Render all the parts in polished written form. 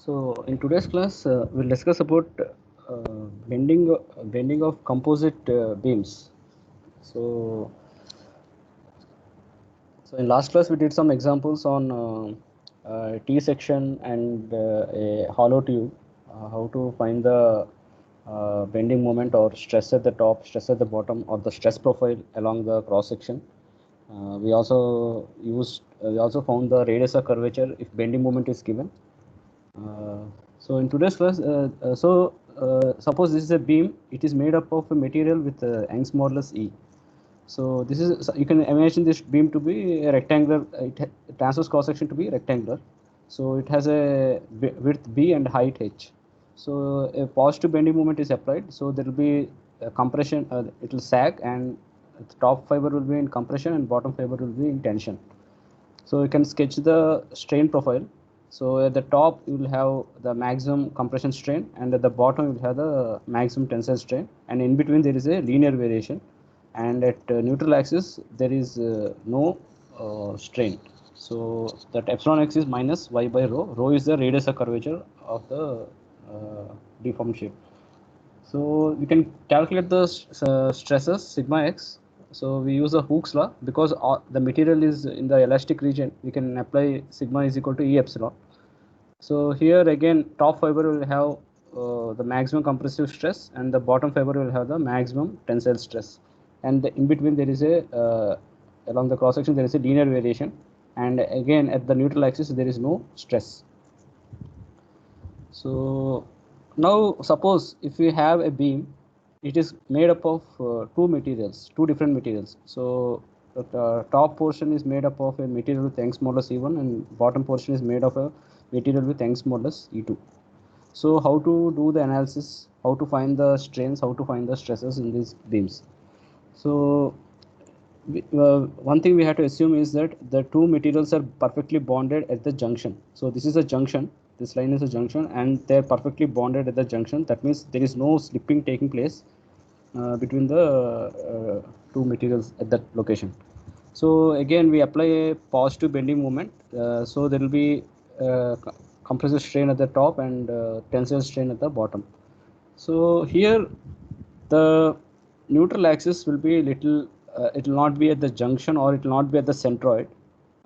So in today's class, we'll discuss about bending of composite beams. So, so in last class we did some examples on T section and a hollow tube, how to find the bending moment or stress at the top, stress at the bottom, or the stress profile along the cross section. We also found the radius of curvature if bending moment is given. Uh, so in today's class, suppose this is a beam. It is made up of a material with Young's modulus E. So this is, so you can imagine this beam to be a rectangular. Transverse cross section to be rectangular. So it has a width B and height H. So a positive bending moment is applied. So there will be a compression. It will sag, and the top fiber will be in compression and bottom fiber will be in tension. So you can sketch the strain profile. So at the top you will have the maximum compression strain, and at the bottom you will have the maximum tensile strain, and in between there is a linear variation, and at neutral axis there is no strain. So that epsilon x is minus y by rho. Rho is the radius of curvature of the deformed shape. So we can calculate the stresses sigma x. So we use the Hooke's law because the material is in the elastic region. We can apply sigma is equal to E epsilon. So here again, top fiber will have the maximum compressive stress, and the bottom fiber will have the maximum tensile stress. And in between there is a along the cross section there is a linear variation, and again at the neutral axis there is no stress. So now suppose if we have a beam, it is made up of two different materials. So the top portion is made up of a material with Young's modulus E1, and bottom portion is made of a material with Young's modulus E2. So how to do the analysis, how to find the strains, how to find the stresses in these beams. So one thing we have to assume is that the two materials are perfectly bonded at the junction. So this is a junction, this line is a junction, and they're perfectly bonded at the junction. That means there is no slipping taking place between the two materials at that location. So again we apply a positive bending moment. So there will be compressive strain at the top and tensile strain at the bottom. So here the neutral axis will be little, it will not be at the junction, or it will not be at the centroid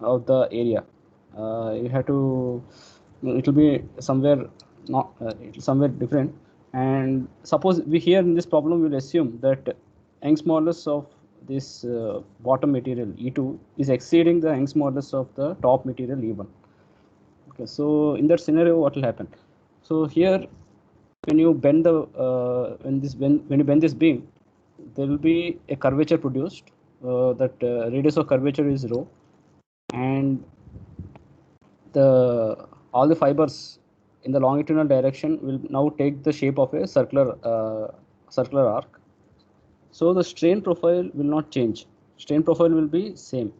of the area. You have to, it will be somewhere not, somewhere different. And suppose we here in this problem will assume that Young's modulus of this bottom material E2 is exceeding the Young's modulus of the top material E1. Okay, so in that scenario, what will happen? So here, when you bend the when you bend this beam, there will be a curvature produced. That radius of curvature is rho, and the all the fibers in the longitudinal direction will now take the shape of a circular arc. So the strain profile will not change. Strain profile will be same.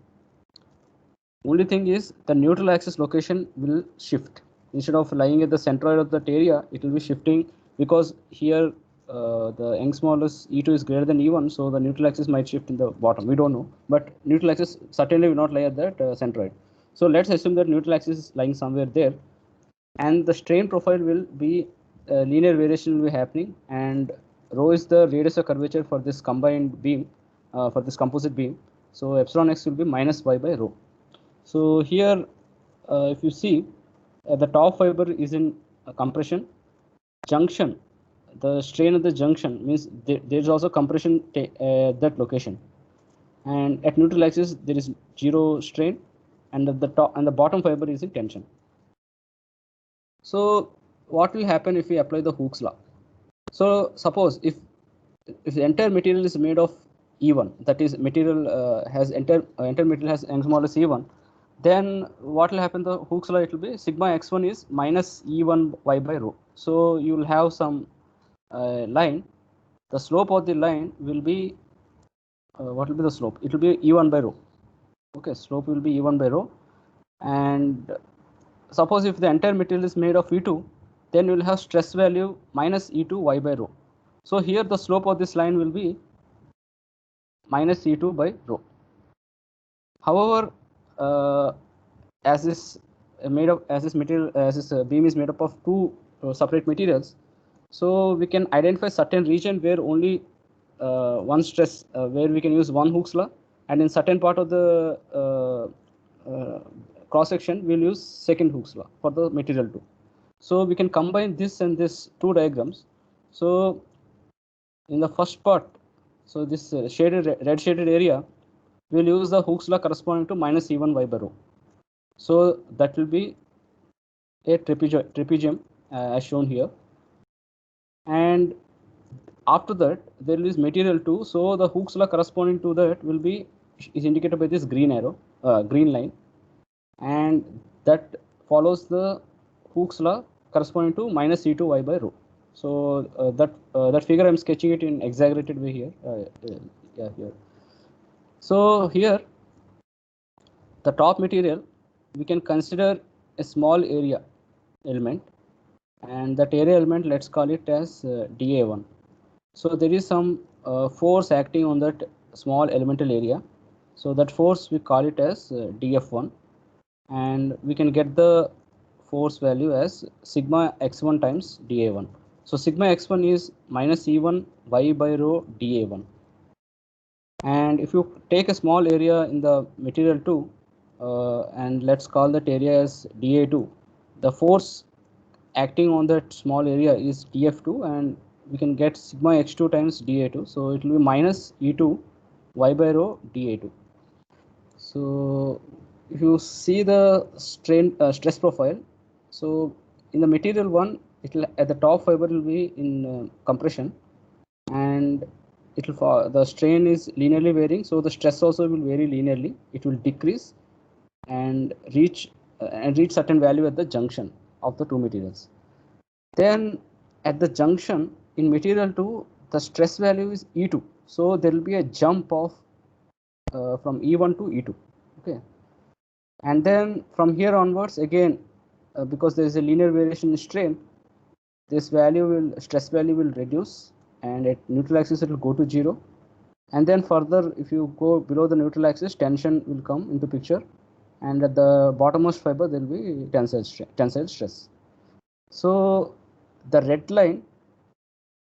Only thing is the neutral axis location will shift. Instead of lying at the centroid of that area, it will be shifting because here the Young's modulus E2 is greater than E1, so the neutral axis might shift in the bottom. We don't know, but neutral axis certainly will not lie at that centroid. So let's assume that neutral axis is lying somewhere there, and the strain profile will be linear variation will be happening, and rho is the radius of curvature for this combined beam, for this composite beam. So epsilon x will be minus y by rho. So here, if you see, the top fiber is in compression. Junction, the strain at the junction means there is also compression at that location. And at neutral axis, there is zero strain, and at the top and the bottom fiber is in tension. So what will happen if we apply the Hooke's law? So suppose if the entire material is made of E1, that is material has entire material has Young's modulus E1, then what will happen? The Hooke's law, it will be sigma x1 is minus E1 y by rho. So you will have some line. The slope of the line will be what will be the slope? It will be E1 by rho. Okay, slope will be E1 by rho. And suppose if the entire material is made of E2, then you will have stress value minus E2 y by rho. So here the slope of this line will be minus E2 by rho. However, as this made of, as this material, as this beam is made up of two separate materials, so we can identify certain region where only one stress, where we can use one Hooke's law, and in certain part of the cross section we'll use second Hooke's law for the material 2. So we can combine this and this two diagrams. So in the first part, so this red shaded area, we'll use the Hooke's law corresponding to minus E1 y by rho. So that will be a trapezium as shown here. And after that, there is material 2. So the Hooke's law corresponding to that will be is indicated by this green arrow, green line, and that follows the Hooke's law corresponding to minus E2 y by rho. So that figure I'm sketching it in exaggerated way here. Yeah, here. So here, the top material, we can consider a small area element, and that area element, let's call it as dA1. So there is some force acting on that small elemental area. So that force we call it as dF1, and we can get the force value as sigma x1 times dA1. So sigma x1 is minus E1 y by rho dA1. And if you take a small area in the material 2, and let's call that area as dA2, the force acting on that small area is dF2, and we can get sigma x2 times dA2. So it will be minus E2 y by rho dA2. So if you see the stress profile, so in the material 1, it will, at the top fiber will be in compression, and it will the strain is linearly varying, so the stress also will vary linearly. It will decrease and reach certain value at the junction of the two materials. Then at the junction in material 2, the stress value is E2, so there will be a jump of from E1 to E2. Okay, and then from here onwards again, because there is a linear variation in strain, this stress value will reduce, and at neutral axis it will go to 0. And then further, if you go below the neutral axis, tension will come into picture, and at the bottommost fiber there will be tensile stress. So the red line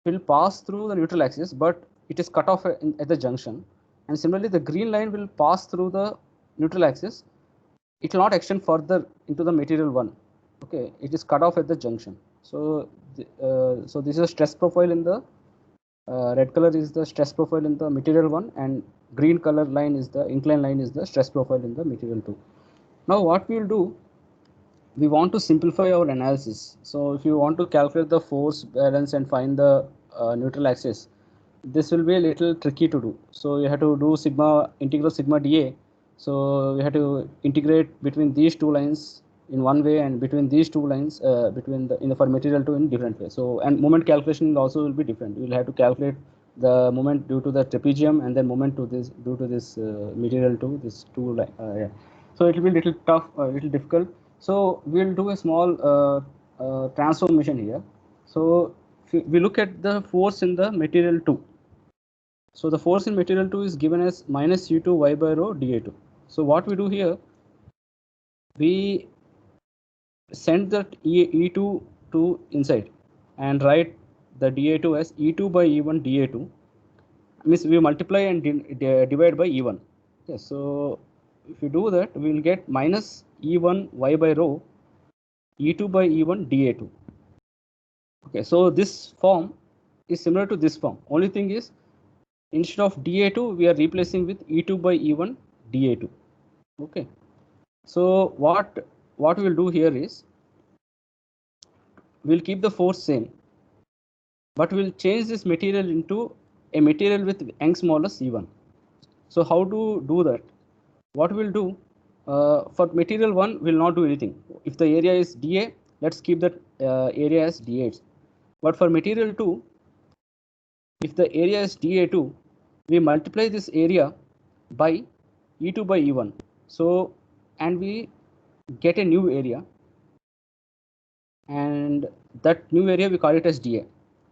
will pass through the neutral axis, but it is cut off at the junction. And similarly, the green line will pass through the neutral axis. It will not extend further into the material 1. Okay, it is cut off at the junction. So so this is a stress profile in the red color is the stress profile in the material 1, and green color line is the inclined line is the stress profile in the material 2. Now what we will do, we want to simplify our analysis. So if you want to calculate the force balance and find the neutral axis, this will be a little tricky to do. So you have to do integral sigma dA. So you have to integrate between these two lines in one way, and between these two lines for material 2 in different way. So, and moment calculation will be different. You will have to calculate the moment due to the trapezium, and then moment to this due to this material 2, this two line. Yeah. So it will be little tough, little difficult. So we'll do a small transformation here. So if we look at the force in the material 2. So the force in material 2 is given as minus U2 y by rho dA2. So what we do here, we send that E2 to inside and write the dA2 as E2 by E1 dA2. Means we multiply and divide by E1. Okay, so if you do that, we will get minus E1 y by rho E2 by E1 dA2. Okay, so this form is similar to this form. Only thing is, instead of dA2, we are replacing with E2 by E1 dA2. Okay, so what we will do here is, we'll keep the force same, but we'll change this material into a material with Young's modulus E1. So how to do that? What we'll do, for material 1, we'll not do anything. If the area is dA, let's keep that area as dA. But for material 2, if the area is dA2, we multiply this area by E2 by E1. So, and we get a new area, and that new area we call it as dA.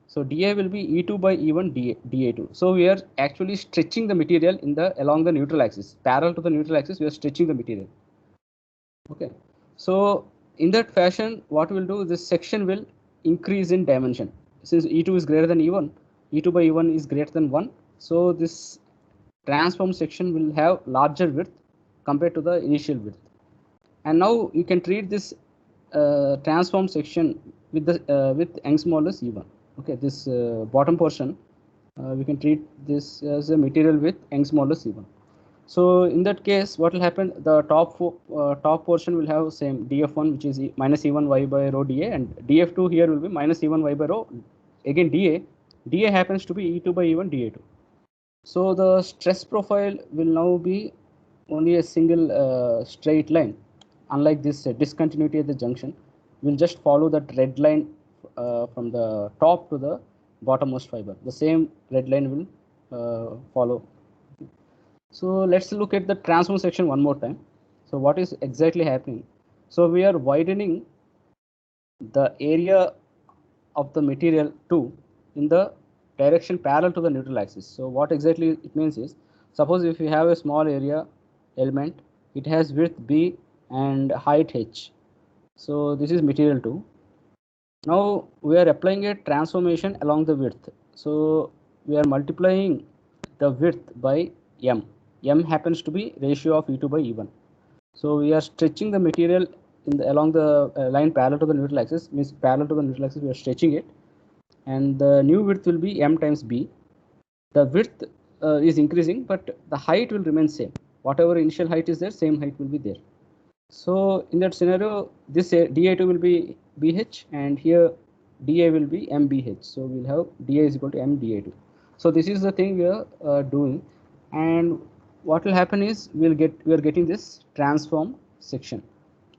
So dA will be E2 by E1 dA2. So we are actually stretching the material along the neutral axis, parallel to the neutral axis. We are stretching the material. Okay. So in that fashion, what we'll do, this section will increase in dimension. Since E2 is greater than E1, E2 by E1 is greater than 1. So this transform section will have larger width compared to the initial width. And now you can treat this transform section with the with Young's modulus E1. Okay, this bottom portion, we can treat this as a material with Young's modulus E1. So in that case, what will happen? The top portion will have same df1, which is minus e1 y by rho dA, and df2 here will be minus e1 y by rho. Again dA, dA happens to be e2 by e1 dA2. So the stress profile will now be only a single straight line. Unlike this discontinuity at the junction, we'll just follow that red line from the top to the bottommost fiber. The same red line will follow. So let's look at the transform section one more time. So what is exactly happening? So we are widening the area of the material 2 in the direction parallel to the neutral axis. So what exactly it means is, suppose if you have a small area element, it has width b and height h. So this is material 2. Now we are applying a transformation along the width. So we are multiplying the width by m. M happens to be ratio of E2 by E1. So we are stretching the material in the, along the line parallel to the neutral axis, means parallel to the neutral axis, we are stretching it, and the new width will be m times b. The width is increasing, but the height will remain same. Whatever initial height is there, same height will be there. So in that scenario, this dA2 will be bh, and here dA will be mbh. So we'll have dA is equal to m dA2. So this is the thing we are doing, and what will happen is we are getting this transform section,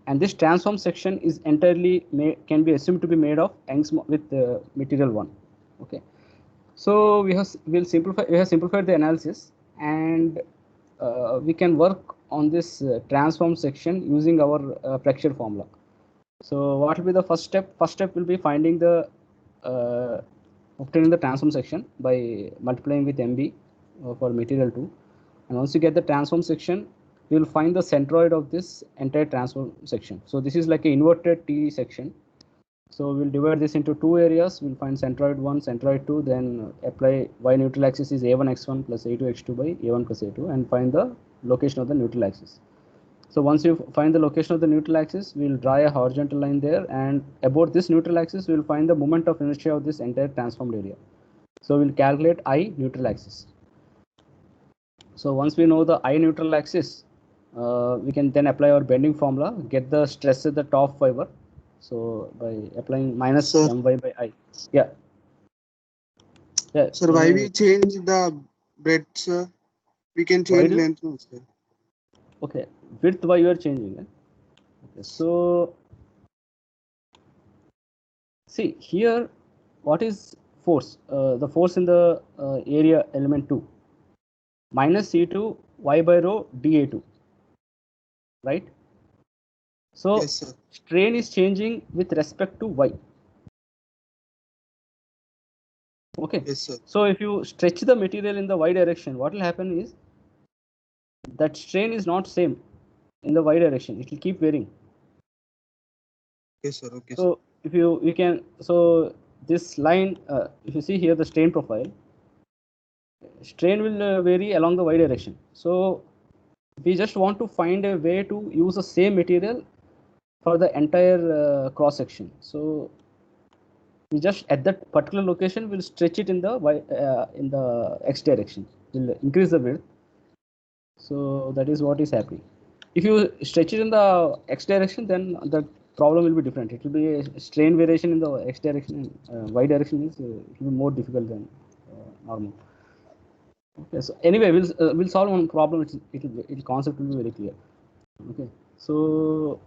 and this transform section is entirely can be assumed to be made of Young's with material 1. Okay, so we have simplified the analysis, and we can work on this transform section using our Prexure formula. So what will be the first step? First step will be finding the obtaining the transform section by multiplying with MB for material 2. And once you get the transform section, we will find the centroid of this entire transform section. So this is like an inverted T section. So we'll divide this into two areas. We'll find centroid 1, centroid 2, then apply y neutral axis is a1 x1 plus a2 x2 by a1 plus a2, and find the location of the neutral axis. So once you find the location of the neutral axis, we'll draw a horizontal line there, and about this neutral axis, we'll find the moment of inertia of this entire transformed area. So we'll calculate I neutral axis. So once we know the I neutral axis, we can then apply our bending formula, get the stress at the top fiber. So by applying minus my by I. Yeah. Yeah. Sir, why we change the breadth, sir? We can change length also. Okay, width why you are changing it. Okay, so see here, what is force? The force in the area element 2 minus C2 y by rho dA2, right? So yes, strain is changing with respect to y. Okay. Yes, sir. So if you stretch the material in the y direction, what will happen is that strain is not same in the y direction. It will keep varying. Yes, sir. Okay. So if you can, so this line, if you see here the strain profile, strain will vary along the y direction. So we just want to find a way to use the same material for the entire cross section. So we just at that particular location will stretch it in the x direction. Will increase the width. So that is what is happening. If you stretch it in the x direction, then the problem will be different. It will be a strain variation in the x direction. Y direction is it will be more difficult than normal. Okay, so anyway, we'll solve one problem. It'll concept will be very clear. Okay, so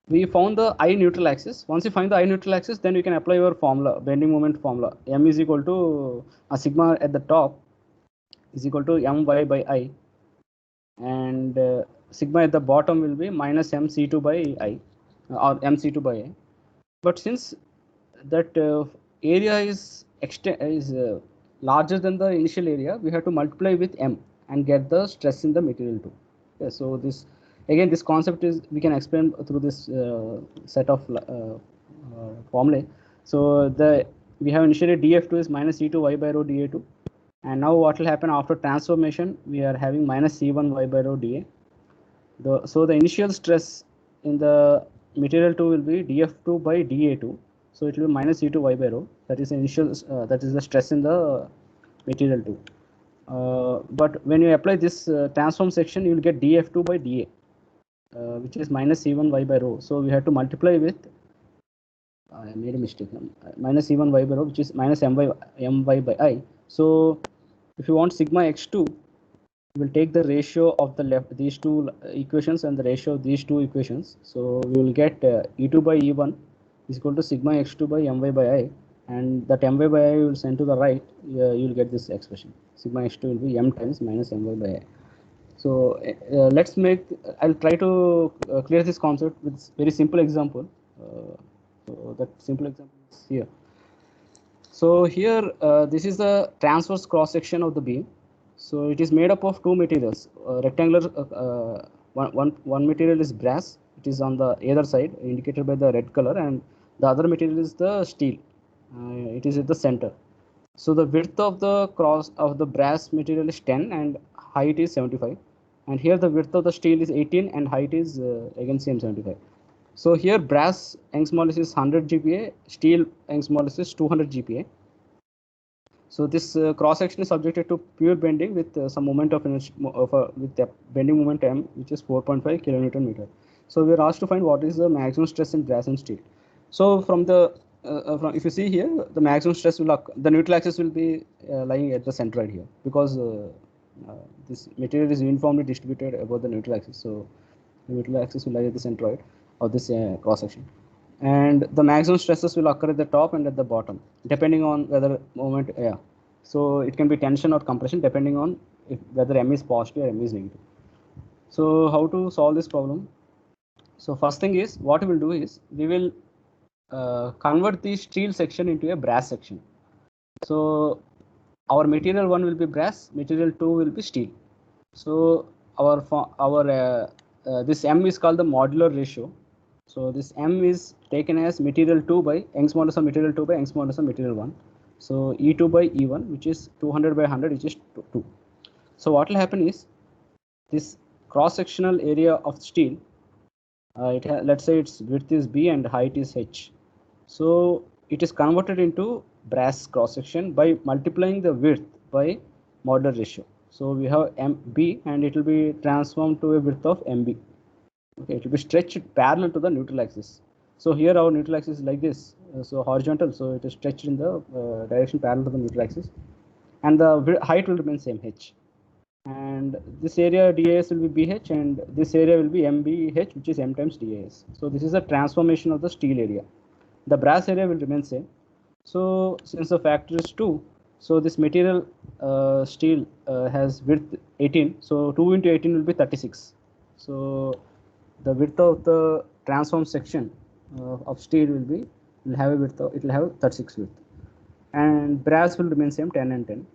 we found the I neutral axis. Once you find the I neutral axis, then you can apply your formula, bending moment formula. M is equal to a sigma at the top is equal to my by I, and sigma at the bottom will be minus mc2 by I or mc2 by I. But since that area is larger than the initial area, we have to multiply with m and get the stress in the material too. Okay, so this again, this concept is we can explain through this set of formulae. So we have initially df2 is minus c2 y by rho dA2, and now what will happen after transformation? We are having minus c1 y by rho dA. So the initial stress in the material 2 will be df2 by dA2. So it will be minus c2 y by rho. That is the initial. That is the stress in the material 2. But when you apply this transform section, you will get df2 by dA, which is minus c1 y by rho. So we have to multiply with. I made a mistake. Minus c1 y by rho, which is minus my by I. So if you want sigma x2, we will take the ratio of these two equations and the ratio of these two equations. So we will get E2 by E1 is equal to sigma x2 by my by I, and that my by I will send to the right. You will get this expression. Sigma x2 will be m times minus my by I. So let's make. I'll try to clear this concept with very simple example. So that simple example is here. So here, this is the transverse cross section of the beam. So it is made up of two materials. Rectangular, one material is brass. It is on the either side, indicated by the red color, and the other material is the steel. It is at the center. So the width of the cross of the brass material is 10 and height is 75. And here the width of the steel is 18 and height is again same 75. So here brass Young's modulus is 100 GPa, steel Young's modulus is 200 GPa. So this cross section is subjected to pure bending with some moment of inertia with the bending moment m, which is 4.5 kilonewton meter. So we are asked to find what is the maximum stress in brass and steel. So from the if you see here, the maximum stress will the neutral axis will be lying at the center right here, because this material is uniformly distributed above the neutral axis. So the neutral axis will lie at the centroid of this cross section, and the maximum stresses will occur at the top and at the bottom, depending on whether moment. So it can be tension or compression, depending on whether m is positive or m is negative. So how to solve this problem? So first thing is, what we will do is we will convert the steel section into a brass section. So our material 1 will be brass, material 2 will be steel. So our this m is called the modular ratio. So this m is taken as material 2 by Young's modulus of material 2 by Young's modulus of material 1. So E2 by E1, which is 200 by 100, which is 2. So what will happen is, this cross-sectional area of steel, let's say its width is B and height is H. So it is converted into brass cross-section by multiplying the width by modular ratio. So we have MB and it will be transformed to a width of MB. Okay, it will be stretched parallel to the neutral axis. So here our neutral axis is like this, so horizontal. So it is stretched in the direction parallel to the neutral axis, and the height will remain same, H. And this area DAS will be BH, and this area will be MBH, which is M times DAS. So this is a transformation of the steel area. The brass area will remain same. So since the factor is 2, so this material steel has width 18. So 2 into 18 will be 36. So the width of the transform section of steel will have a width of, it will have 36 width, and brass will remain same, 10 and 10.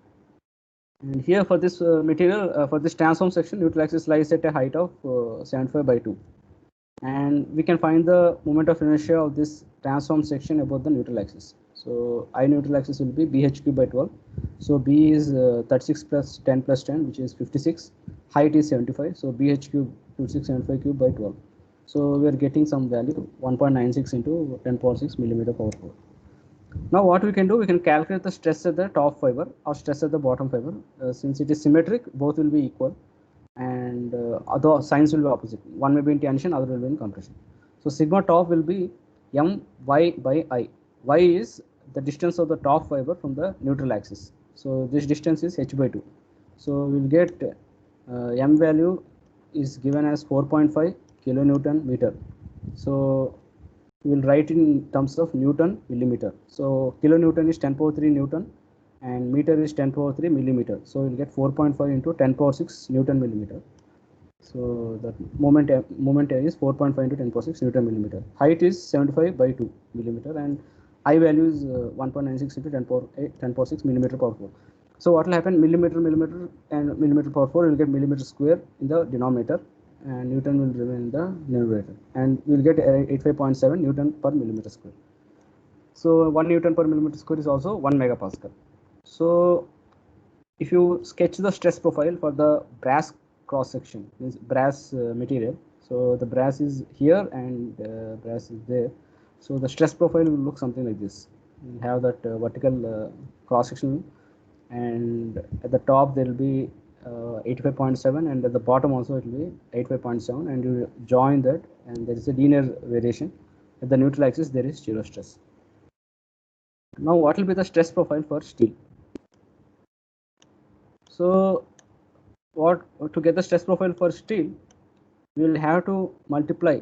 And here for this material, for this transform section, neutral axis lies at a height of 75 by 2. And we can find the moment of inertia of this transform section above the neutral axis. So I neutral axis will be BH cube by 12. So B is 36 plus 10 plus 10, which is 56. Height is 75. So BH cube 2675 cube by 12. So we are getting some value 1.96 into 10 power 6 millimeter power 4. Now what we can do, we can calculate the stress at the top fiber or stress at the bottom fiber. Since it is symmetric, both will be equal, and other signs will be opposite. One may be in tension, other will be in compression. So sigma top will be My by I. Y is the distance of the top fiber from the neutral axis. So this distance is h by 2. So we will get m value is given as 4.5 kilonewton meter. So we will write in terms of Newton millimeter. So kilonewton is 10 power 3 Newton and meter is 10 power 3 millimeter. So we will get 4.5 into 10 power 6 Newton millimeter. So the moment is 4.5 into 10 power 6 Newton millimeter. Height is 75 by 2 millimeter, and I value is 1.96 into 10 power 6 millimeter power 4. So what will happen, millimeter and millimeter power 4, will get millimeter square in the denominator, and Newton will remain the numerator, and we'll get 85.7 Newton per millimeter square. So 1 Newton per millimeter square is also 1 megapascal. So if you sketch the stress profile for the brass cross section, means brass material, so the brass is here and brass is there, so the stress profile will look something like this. You have that vertical cross section, and at the top there will be 85.7, and at the bottom also it will be 85.7, and you join that, and there is a linear variation. At the neutral axis there is zero stress. Now what will be the stress profile for steel? So to get the stress profile for steel, we will have to multiply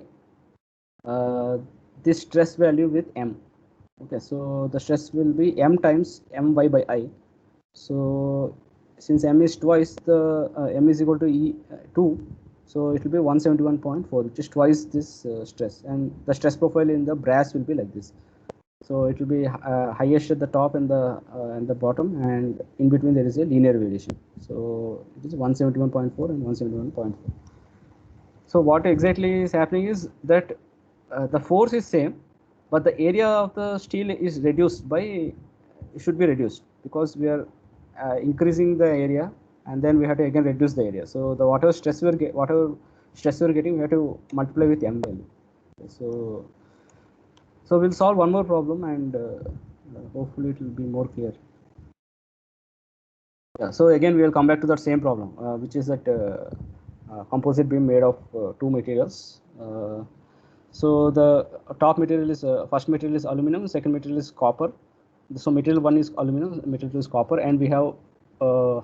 this stress value with m. Okay, so the stress will be m times my by I. So since m is twice the m is equal to e 2, so it will be 171.4, which is twice this stress, and the stress profile in the brass will be like this. So it will be highest at the top and the bottom, and in between there is a linear variation. So it is 171.4 and 171.4. So what exactly is happening is that the force is same, but the area of the steel is reduced by, should be reduced, because we are increasing the area, and then we have to again reduce the area. So the whatever stress we are getting, we have to multiply with m value. So we'll solve one more problem, and hopefully it will be more clear. Yeah, so again we will come back to that same problem, which is that composite beam made of two materials. So the top material is first material is aluminum, second material is copper. So material one is aluminum, material two is copper, and we have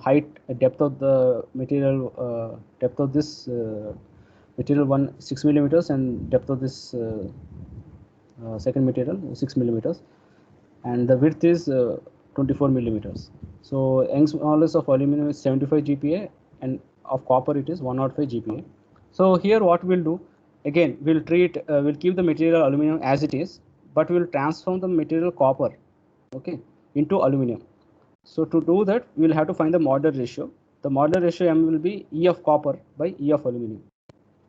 height, depth of the material, depth of this material one 6 millimeters, and depth of this second material 6 millimeters, and the width is 24 millimeters. So Young's modulus of aluminum is 75 GPa, and of copper it is 105 GPa. So here what we'll do, again we'll keep the material aluminum as it is, but we'll transform the material copper, okay, into aluminum. So to do that, we'll have to find the modular ratio. The modular ratio m will be E of copper by E of aluminum.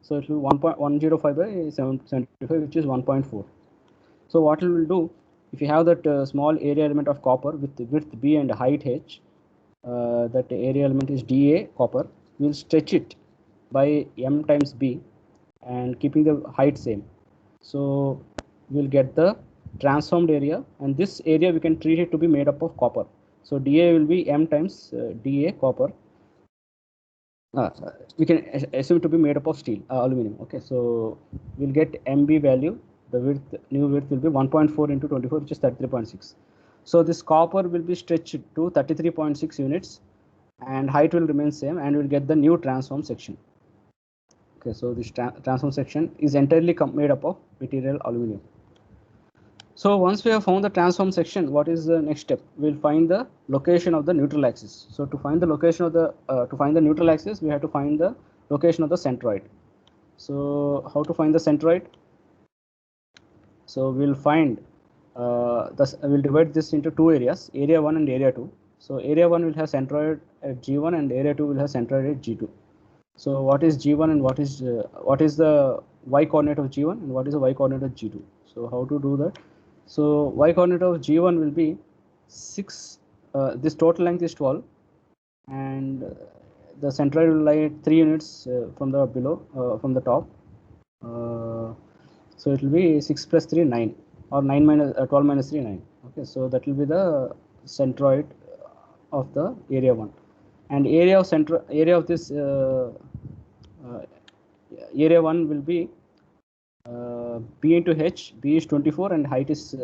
So it will be 1.105 by 775, which is 1.4. So what we will do, if you have that small area element of copper with width b and height h, that area element is dA copper, we will stretch it by m times b and keeping the height same. So we will get the transformed area, and this area we can treat it to be made up of copper. So dA will be m times dA copper. We can assume to be made up of steel, aluminum. Okay, so we'll get MB value. The width, new width will be 1.4 into 24, which is 33.6. So this copper will be stretched to 33.6 units, and height will remain same, and we'll get the new transform section. Okay, so this transform section is entirely made up of material aluminum. So once we have found the transform section, what is the next step? We'll find the location of the neutral axis. So to find the location of the neutral axis, we have to find the location of the centroid. So how to find the centroid? So we'll find we'll divide this into two areas, area 1 and area 2. So area 1 will have centroid at G1, and area 2 will have centroid at G2. So what is G1 and what is the y coordinate of G1 and what is the y coordinate of G2? So how to do that? So y coordinate of G1 will be 6. This total length is 12, and the centroid will lie at 3 units from the from the top. So it will be 6 plus 3 9, or 9 minus 12 minus 3 9. Okay, so that will be the centroid of the area 1, and area of this area 1 will be b into h. B is 24 and height is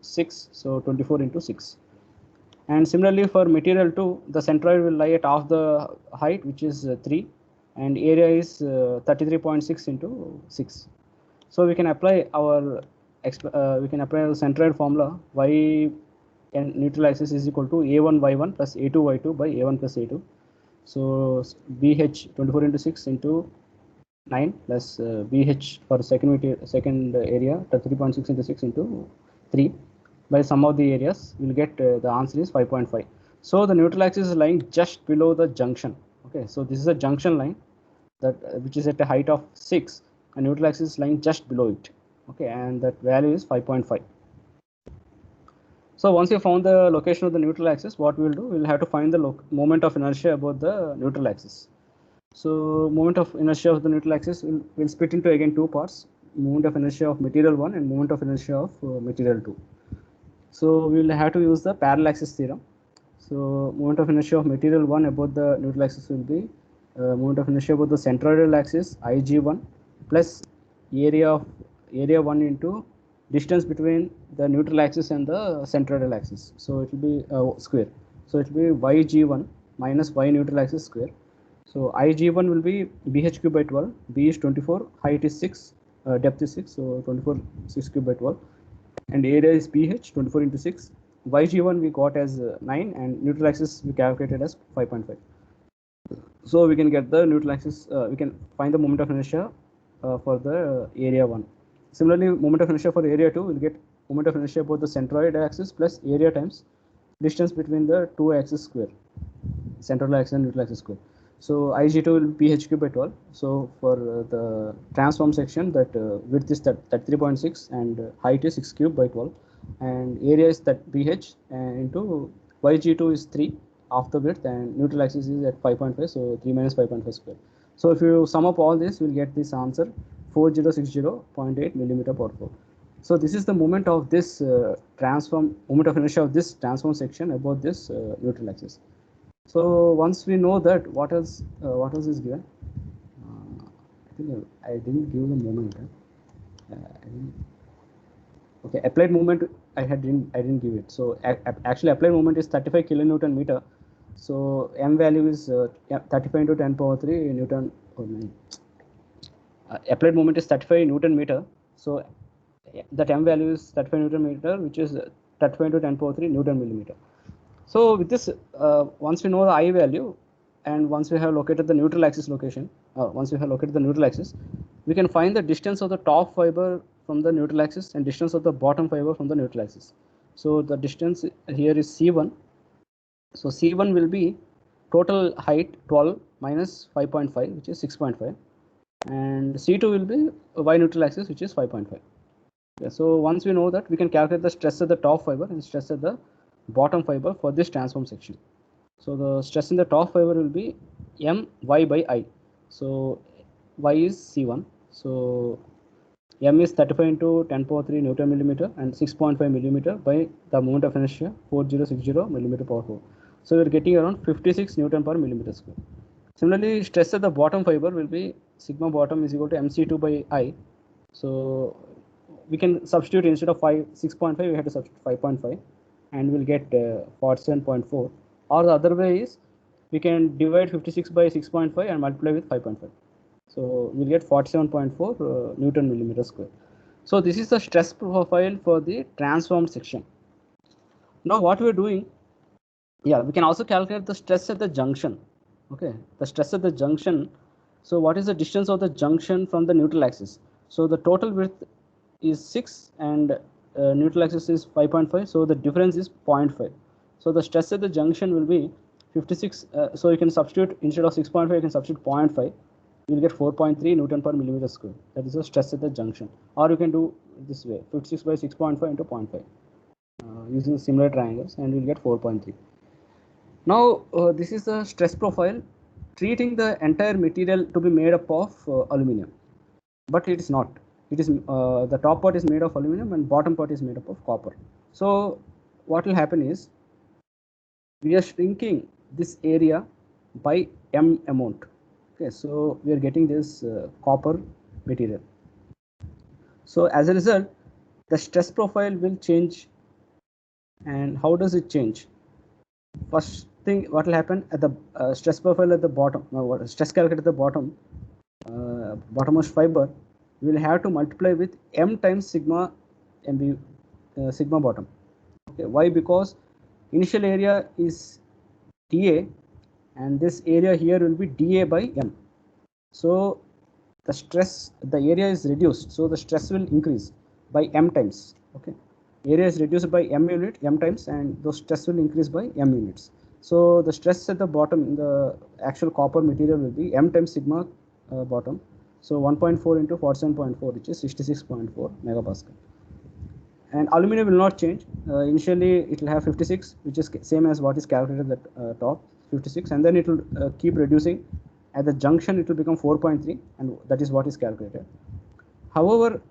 6, so 24 into 6. And similarly for material 2, the centroid will lie at half the height, which is 3, and area is 33.6 into 6. So we can apply our centroid formula. Y and neutral axis is equal to a1 y1 plus a2 y2 by a1 plus a2. So bh 24 into 6 into 9 plus bh for second area 33.6 into 6 into 3 by sum of the areas. We'll get the answer is 5.5. So the neutral axis is lying just below the junction. Okay, so this is a junction line. that which is at a height of 6, and neutral axis is lying just below it. Okay, and that value is 5.5. So once you found the location of the neutral axis, what we will do, we will have to find the moment of inertia about the neutral axis. So moment of inertia of the neutral axis will split into again two parts: moment of inertia of material 1 and moment of inertia of material 2. So we will have to use the parallel axis theorem. So moment of inertia of material 1 about the neutral axis will be moment of inertia about the centroidal axis Ig1 plus area 1 into distance between the neutral axis and the centroidal axis. So it will be square. So it will be Yg1 minus y neutral axis square. So Ig1 will be bh cube by 12. B is 24, height is 6, depth is 6. So 24 6 cube by 12, and area is ph 24 into 6. Yg1 we got as 9, and neutral axis we calculated as 5.5. So we can get the neutral axis. We can find the moment of inertia for the area 1. Similarly, moment of inertia for area 2 will get moment of inertia about the centroid axis plus area times distance between the two axes square, central axis and neutral axis square. So Ig2 will be ph cube by 12. So for the transform section, that width is that 3.6 and height is 6 cube by 12, and area is that bh into Yg2 is 3 of the width, and neutral axis is at 5.5, so 3 minus 5.5 square. So if you sum up all this, you will get this answer 4060.8 millimeter per 4. So this is the moment of this moment of inertia of this transform section about this neutral axis. So once we know that, what else is given? I think I didn't give the moment. Okay, applied moment I didn't give it. So actually applied moment is 35 kilonewton meter. So m value is 35 into 10 power 3 Newton. Applied moment is 35 Newton meter. So that m value is 35 Newton meter, which is 35 into 10 power 3 Newton millimeter. So with this, once we know the I value, and once we have located the neutral axis location, we can find the distance of the top fiber from the neutral axis and distance of the bottom fiber from the neutral axis. So the distance here is C1. So C1 will be total height 12 minus 5.5, which is 6.5, and C2 will be y neutral axis, which is 5.5. Okay, so once we know that, we can calculate the stress at the top fiber and stress at the bottom fiber for this transform section. So the stress in the top fiber will be my by I. So y is C1. So m is 35 into 10 power 3 Newton millimeter and 6.5 millimeter by the moment of inertia 4060 millimeter power 4. So we are getting around 56 Newton per millimeter square. Similarly, stress at the bottom fiber will be sigma bottom is equal to mc2 by I. So we can substitute, instead of 6.5, we have to substitute 5.5, and we'll get 47.4. Or the other way is, we can divide 56 by 6.5 and multiply with 5.5. So we'll get 47.4 Newton millimeter square. So this is the stress profile for the transformed section. Now what we're doing, we can also calculate the stress at the junction. Okay, the stress at the junction. So what is the distance of the junction from the neutral axis? So the total width is 6 and neutral axis is 5.5. So the difference is 0.5. So the stress at the junction will be 56. So you can substitute, instead of 6.5, you can substitute 0.5. You will get 4.3 Newton per millimeter square. That is the stress at the junction. Or you can do this way, 56 by 6.5 into 0.5 using similar triangles, and you will get 4.3. Now this is the stress profile treating the entire material to be made up of aluminum, but it is not. It is the top part is made of aluminum and bottom part is made up of copper. So what will happen is, we are shrinking this area by m amount. Okay, so we are getting this copper material. So as a result, the stress profile will change. And how does it change? First thing, what will happen at the stress profile at the bottom, stress calculated at the bottom, bottommost fiber, we will have to multiply with m times sigma mb, sigma bottom. Okay, why? Because initial area is dA, and this area here will be dA by m. So the stress, the area is reduced, so the stress will increase by m times. Okay, area is reduced by m times, and the stress will increase by m units. So the stress at the bottom in the actual copper material will be m times sigma bottom. So 1.4 into 47.4, which is 66.4 megapascal. And aluminum will not change. Initially, it will have 56, which is same as what is calculated at the top, 56, and then it will keep reducing. At the junction, it will become 4.3, and that is what is calculated. However,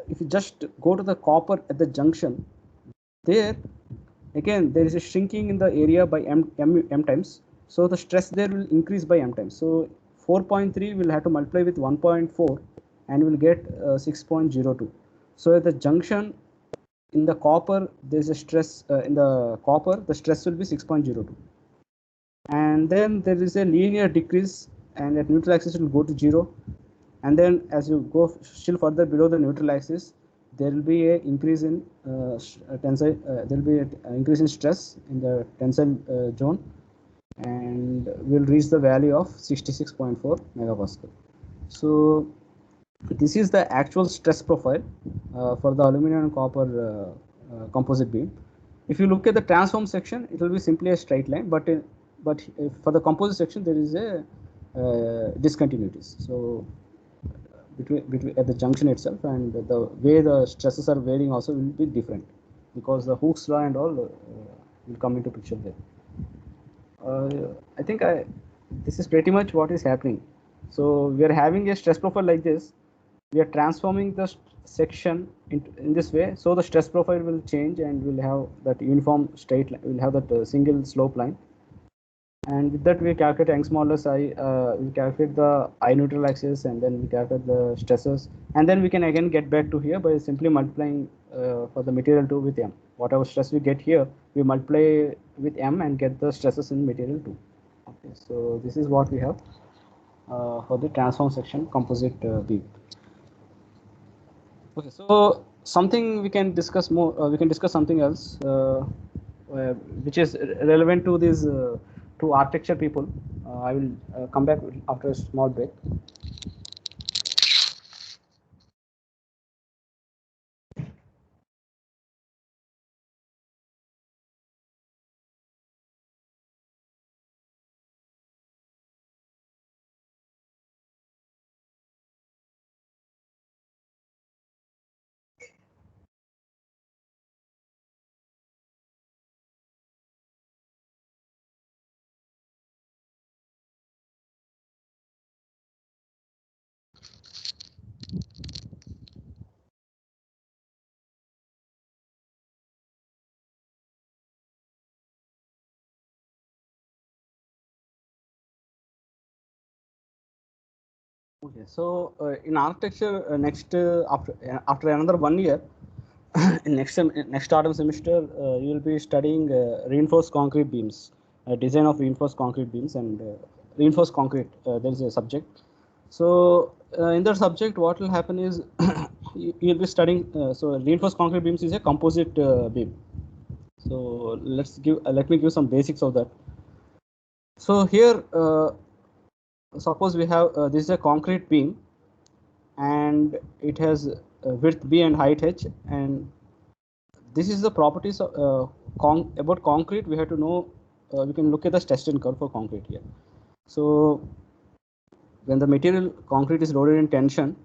if you just go to the copper at the junction, there again there is a shrinking in the area by m times. So the stress there will increase by m times. So 4.3 will have to multiply with 1.4 and will get 6.02. So at the junction in the copper there is a stress in the copper the stress will be 6.02, and then there is a linear decrease, and at neutral axis it will go to 0, and then as you go still further below the neutral axis there will be a increase in tensile there will be an increase in stress in the tensile zone, and will reach the value of 66.4 megapascal. So this is the actual stress profile for the aluminum and copper composite beam. If you look at the transform section, it will be simply a straight line, but for the composite section there is a discontinuities. So between at the junction itself, and the way the stresses are varying also will be different, because the Hooke's law and all will come into picture there. I think this is pretty much what is happening. So we are having a stress profile like this. We are transforming the section in this way, so the stress profile will change and we'll have that uniform straight line. We'll have that single slope line, and with that we calculate Young's modulus I. We calculate the I neutral axis, and then we calculate the stresses, and then we can again get back to here by simply multiplying for the material 2 with m. Whatever stress we get here, we multiply with m and get the stresses in material 2. Okay, so this is what we have for the transform section composite beam. Okay, so something we can discuss more. We can discuss something else, which is relevant to these to architecture people. I will come back after a small break. Okay, so in architecture, after another 1 year, in next autumn semester, you will be studying reinforced concrete beams, design of reinforced concrete beams, and reinforced concrete. There is a subject. So in that subject, what will happen is you'll be studying. So reinforced concrete beams is a composite beam. So let me give some basics of that. So here, suppose we have this is a concrete beam, and it has width b and height h, and this is the properties of about concrete. We have to know. We can look at the Stetson curve for concrete here. So when the material concrete is loaded in tension,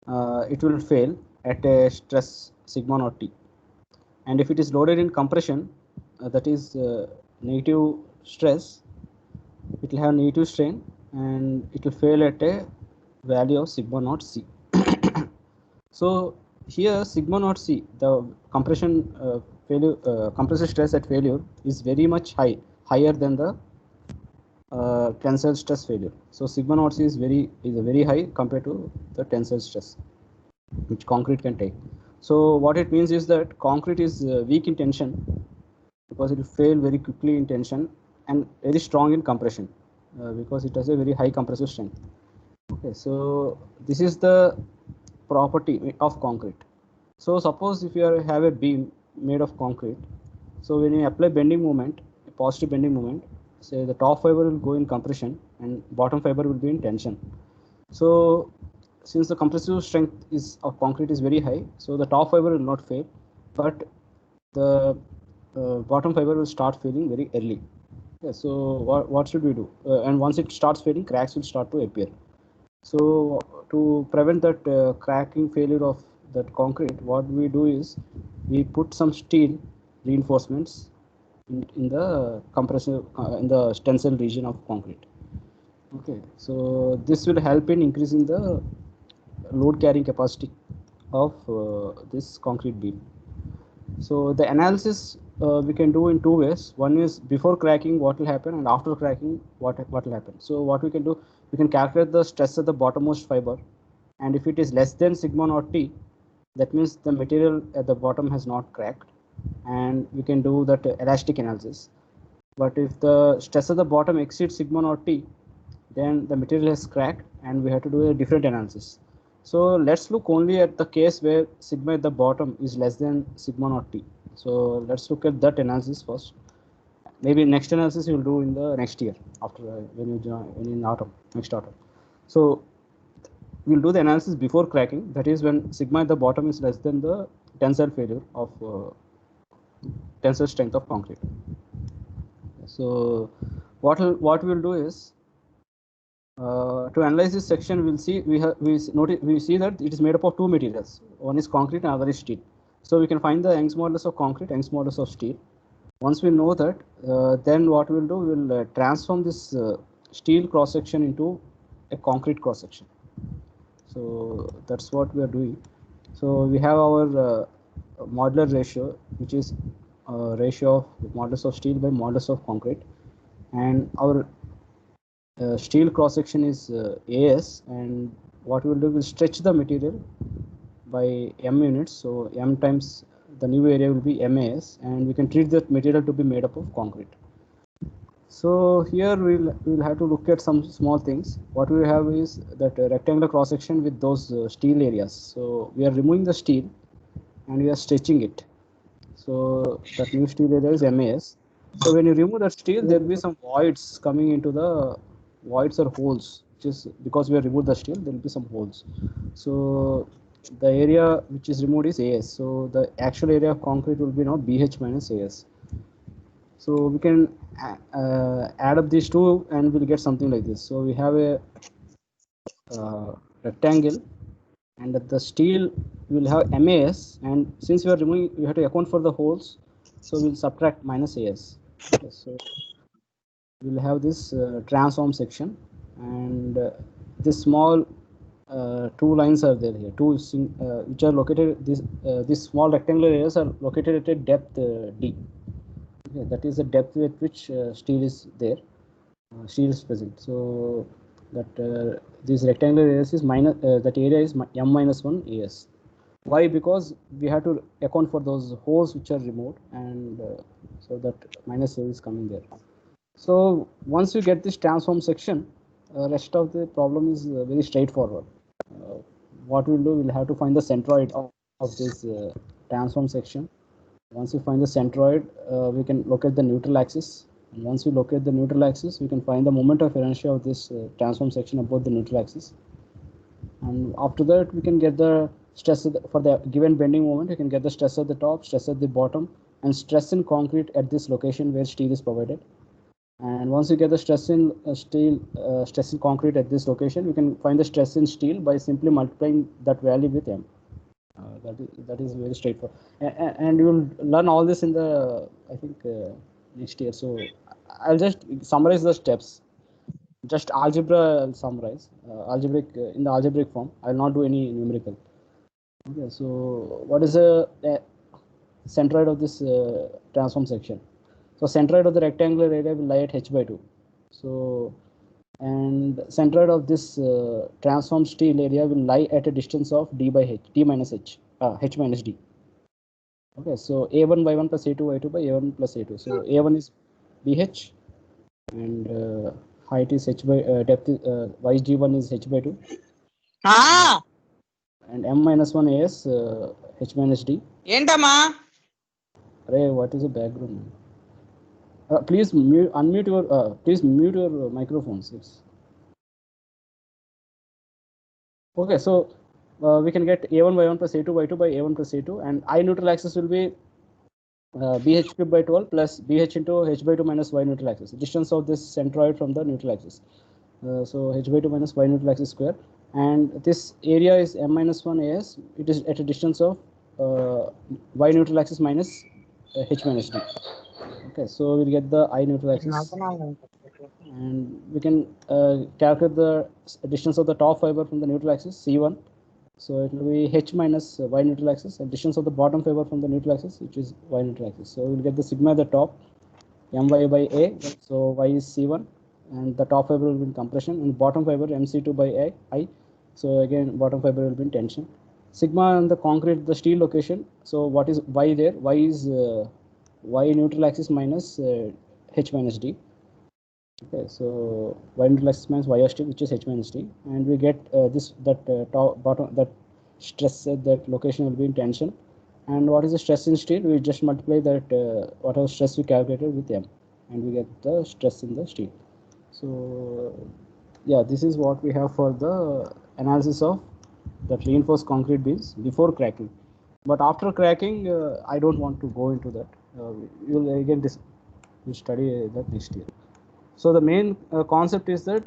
it will fail at a stress sigma naught t, and if it is loaded in compression, that is negative stress, it will have negative strain, and it will fail at a value of sigma naught c. So here sigma naught c, the compression compressive stress at failure is very much higher than the tensile stress failure. So sigma naught c is very high compared to the tensile stress which concrete can take. So what it means is that concrete is weak in tension because it will fail very quickly in tension, and very strong in compression because it has a very high compressive strength. Okay, so this is the property of concrete. So suppose if you have a beam made of concrete, so when you apply bending moment, a positive bending moment, say the top fiber will go in compression and bottom fiber will be in tension. So since the compressive strength of concrete is very high, so the top fiber will not fail, but the bottom fiber will start failing very early. Yeah, so what should we do? And once it starts failing, cracks will start to appear. So to prevent that cracking failure of that concrete, what we do is we put some steel reinforcements in the compressive in the tensile region of concrete. Okay, so this will help in increasing the load carrying capacity of this concrete beam. So the analysis we can do in two ways. One is before cracking what will happen, and after cracking what will happen. So what we can do, we can calculate the stress at the bottommost fiber, and if it is less than sigma naught t, that means the material at the bottom has not cracked, and we can do that elastic analysis. But if the stress at the bottom exceeds sigma naught t, then the material has cracked and we have to do a different analysis. So let's look only at the case where sigma at the bottom is less than sigma naught t. So let's look at that analysis first. Maybe next analysis you will do in the next year after when you join in autumn, next autumn. So we'll do the analysis before cracking. That is when sigma at the bottom is less than the tensile failure of tensile strength of concrete. So what we'll do is to analyze this section, we'll see we see that it is made up of two materials. One is concrete and other is steel. So we can find the Young's modulus of concrete, Young's modulus of steel. Once we know that, then what we'll do, we'll transform this steel cross section into a concrete cross section. So that's what we are doing. So we have our modular ratio, which is ratio of modulus of steel by modulus of concrete, and our steel cross section is AS, and what we will do, will stretch the material by m units. So m times the new area will be MAS, and we can treat that material to be made up of concrete. So here we'll have to look at some small things. What we have is that rectangular cross section with those steel areas. So we are removing the steel and we are stretching it. So that new steel area is MAS. So when you remove that steel, there will be some voids coming into the voids or holes, which is because we have removed the steel, there will be some holes. So the area which is removed is AS. So the actual area of concrete will be now BH minus AS. So we can add up these two and we'll get something like this. So we have a rectangle, and the steel will have MAS, and since we are removing, we have to account for the holes, so we'll subtract minus AS. Okay, so we'll have this transform section, and this small two lines are there here, which are located, these small rectangular areas are located at a depth D. Okay, that is the depth at which steel is there, steel is present. So that this rectangular areas is minus, that area is m minus 1 AS. Why? Because we have to account for those holes which are removed, and so that minus A is coming there. So once you get this transform section, rest of the problem is very straightforward. What we'll do, we'll have to find the centroid of this transform section. Once we find the centroid, we can locate the neutral axis. And once we locate the neutral axis, we can find the moment of inertia of this transform section about the neutral axis. And after that, we can get the stress for the given bending moment. You can get the stress at the top, stress at the bottom, and stress in concrete at this location where steel is provided. And once you get the stress in stress in concrete at this location, we can find the stress in steel by simply multiplying that value with m. That is very straightforward, and you will learn all this in the, I think, next year. So I'll just summarize the steps. Just algebra I'll summarize, algebraic in the algebraic form. I'll not do any numerical. Okay, so what is the centroid of this transform section? So centroid of the rectangular area will lie at h by 2. So, and centroid of this transform steel area will lie at a distance of d by h, d minus h, h minus d. Okay, so a1 by 1 plus a2 y2 by a1 plus a2. So a1 is bh, and height is h by depth yg1 is h by 2. And m minus 1 is h minus d. Entama? Array, what is the background? Please unmute your please mute your microphones. Yes. Okay, so we can get a1 by 1 plus a2 by 2 by a1 plus a2, and I neutral axis will be bh cube by 12 plus bh into h by 2 minus y neutral axis, distance of this centroid from the neutral axis. So h by 2 minus y neutral axis square, and this area is m minus 1 as. It is at a distance of y neutral axis minus h minus d. Okay, so we'll get the I neutral axis, and we can calculate the distance of the top fiber from the neutral axis C1. So it will be h minus y neutral axis, and distance of the bottom fiber from the neutral axis, which is y neutral axis. So we'll get the sigma at the top, my by a. So y is C1, and the top fiber will be in compression, and bottom fiber mc2 by I. So again, bottom fiber will be in tension. Sigma on the concrete, the steel location. So what is y there? Y is y neutral axis minus h minus d. Okay, so y neutral axis minus y of t, which is h minus t, and we get top bottom that stress at that location will be in tension. And what is the stress in steel? We just multiply that whatever stress we calculated with m, and we get the stress in the steel. So yeah, this is what we have for the analysis of the reinforced concrete beams before cracking. But after cracking, I don't want to go into that. You'll again we'll study that next year. So the main concept is that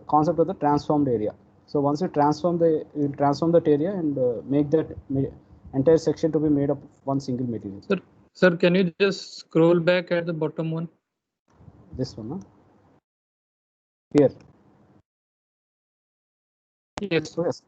concept of the transformed area. So once you transform that area and make that entire section to be made up of one single material. Sir, can you just scroll back at the bottom one? This one, huh? Here. Yes. So yes.